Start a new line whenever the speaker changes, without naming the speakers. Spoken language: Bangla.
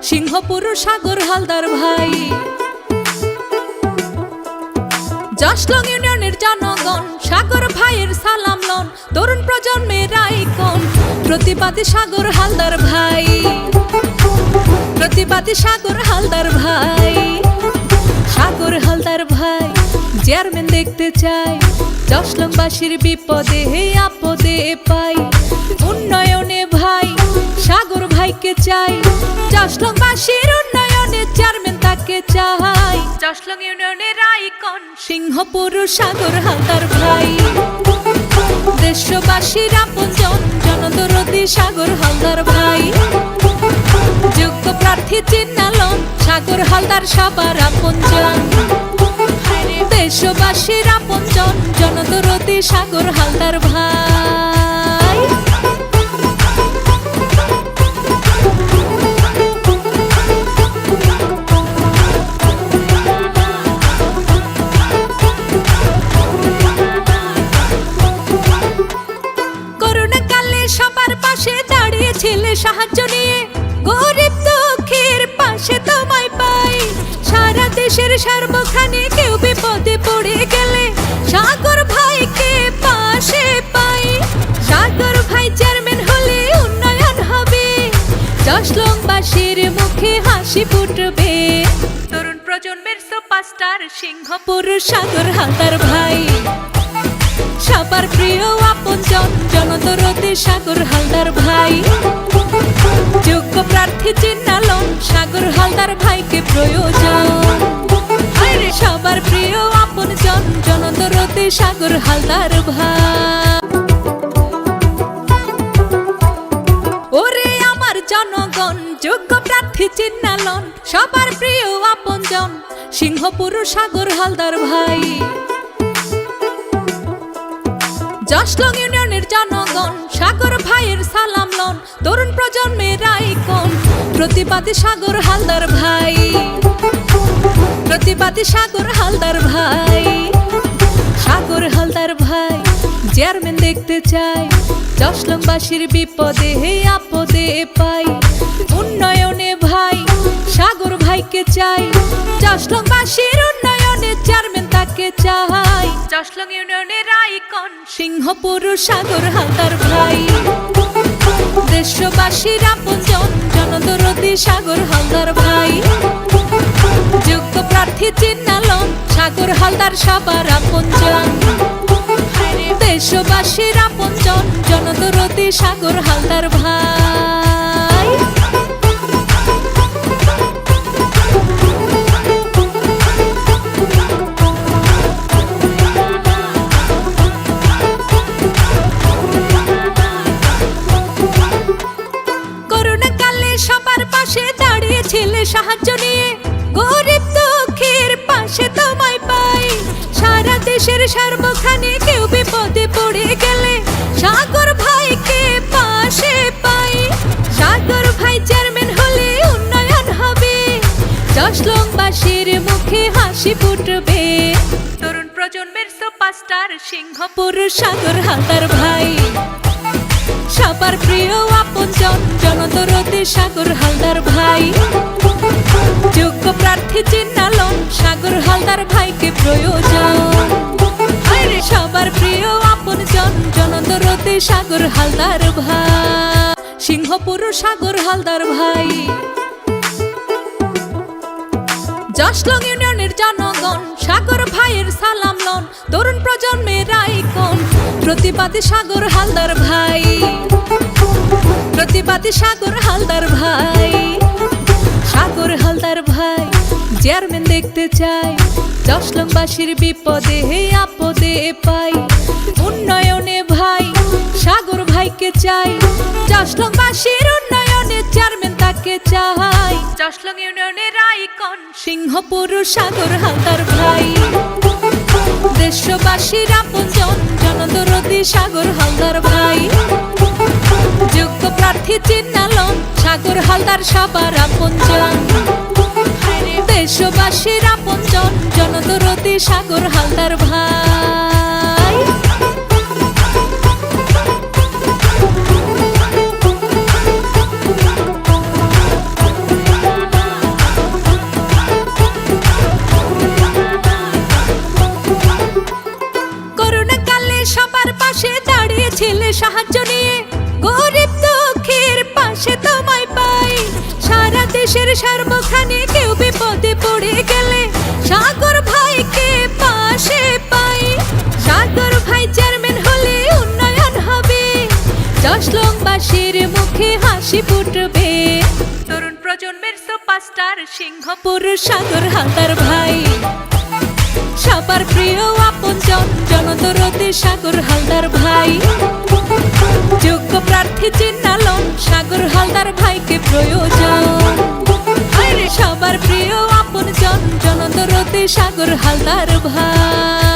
সিংহপুর সাগর হালদার ভাই। জশলং ইউনিয়নের জনগণ সাগর ভাইয়ের সালাম লন, তরুণ প্রজন্মের আইকন প্রতিবাদী সাগর হালদার ভাই। প্রতিবাদী সাগর হালদার ভাই, সাগর হালদার ভাই চেয়ারম্যান দেখতে চাই, জশলংবাসীর বিপদে আপদে পাই। উন্নয়নে ভাই সাগর ভাইকে চাই, জশলংবাসীর উন্নয়নে চেয়ারম্যান তাকে চাই। জশলং ইউনিয়নের আইকন সিংহপুর সাগর হালদার ভাই। দেশবাসীর আপনজন জনদরদী সাগর হালদার ভাই। যোগ্য প্রার্থী চিহ্নালন সাগর হালদার সবার আপনজন। দেশবাসীর আপনজন জনদরদী সাগর হালদার ভাই। করোনা কালে সবার পাশে দাঁড়িয়েছিলে সাহায্য নিয়ে, গরিব দুঃখীর পাশে তোমায় পাই। সারা দেশের সর্বখানে কেউ বিপদে পড়ে গেলে সাগর ভাইকে পাশে পাই। সাগর ভাই চেয়ারম্যান হলে উন্নয়ন হবে, জশলংবাসীর মুখে হাসি ফুটবে। তরুণ প্রজন্মের সুপারস্টার সিংহপুর সাগর হালদার ভাই। সবার প্রিয় আপনজন জনদরদী সাগর হালদার ভাই। যোগ্য প্রার্থী চিহ্নালন সাগর হালদার ভাইকে প্রয়োজন। সবার প্রিয় আপনজন জনদরদী সাগর হালদার ভাই। ওরে আমার জনগণ যোগ্য প্রার্থী চিহ্নালন সবার প্রিয় আপনজন সিংহপুর সাগর হালদার ভাই। জশলং ইউনিয়নের জনগণ সাগর ভাইয়ের সালাম লন, তরুণ প্রজন্মের আইকন প্রতিবাদী সাগর হালদার ভাই। প্রতিবাদী সাগর হালদার ভাই, সাগর হালদার ভাই চেয়ারম্যান দেখতে চাই, জশলংবাসীর বিপদে আপদে পাই। উন্নয়নে ভাই সাগর ভাইকে চাই, জশলংবাসীর উন্নয়নে চেয়ারম্যান তাকে চাই। জশলং ইউনিয়নের আইকন সিংহপুর সাগর হালদার ভাই। দেশবাসীর আপনজন জনদরদী সাগর হালদার ভাই। যোগ্য প্রার্থী চিহ্নালন সাগর হালদার সবার আপনজন। দেশবাসীর আপনজন জনদরদী সাগর হালদার ভাই। করোনা কালে সবার পাশে দাঁড়িয়েছিলে সাহায্য নিয়ে, গরিব দুঃখীর পাশে তোমায় পাই। সারা দেশের সর্বখানে কেউ বিপদে পড়ে গেলে সাগর ভাইকে পাশে পাই। সাগর ভাই চেয়ারম্যান হলে উন্নয়ন হবে, জশলংবাসীর মুখে হাসি ফুটবে। তরুণ প্রজন্মের সুপারস্টার সিংহপুর সাগর হালদার ভাই। সবার প্রিয় আপনজন জনদরদী সাগর হালদার ভাই। যোগ্য প্রার্থী চিহ্নালন সাগর হালদার ভাইকে প্রয়োজন। সবার প্রিয় আপনজন জনদরদী সাগর হালদার ভাই। সিংহপুর সাগর হালদার ভাই। জশলং ইউনিয়নের জনগণ সাগর ভাইয়ের সালাম লন, তরুণ প্রজন্মের আইকন প্রতিবাদী সাগর হালদার ভাই। প্রতিবাদী সাগর হালদার ভাই, সাগর হালদার ভাই চেয়ারম্যান দেখতে চাই, জশলংবাসীর বিপদে আপদে পাই। উন্নয়নে ভাই সাগর ভাইকে চাই, জশলংবাসীর উন্নয়নে চেয়ারম্যান তাকে চাই। জশলং ইউনিয়নের আইকন সিংহপুর সাগর হালদার ভাই। দেশবাসীর আপনজন জনদরদী সাগর হালদার ভাই। যোগ্য প্রার্থী চিহ্নালন সাগর হালদার সবার আপনজন। দেশবাসীর আপনজন জনদরদী সাগর হালদার ভাই। সাহায্য নিয়ে গরিব দুঃখীর পাশে তোমায় পাই। সারা দেশের সর্বখানে কেউ বিপদে পড়ে গেলে সাগর ভাইকে পাশে পাই। সাগর ভাই চেয়ারম্যান হলে উন্নয়ন হবে, জশলংবাসীর মুখে হাসি ফুটবে। তরুণ প্রজন্মের সুপারস্টার সিংহপুর সাগর হালদার ভাই, সবার প্রিয় আপনজন জনদরদে সাগর হালদার ভাই। যোগ্য প্রার্থী চিহ্নালন সাগর হালদার ভাইকে প্রয়োজন। সবার প্রিয় আপনজন জনদরদে সাগর হালদার ভাই।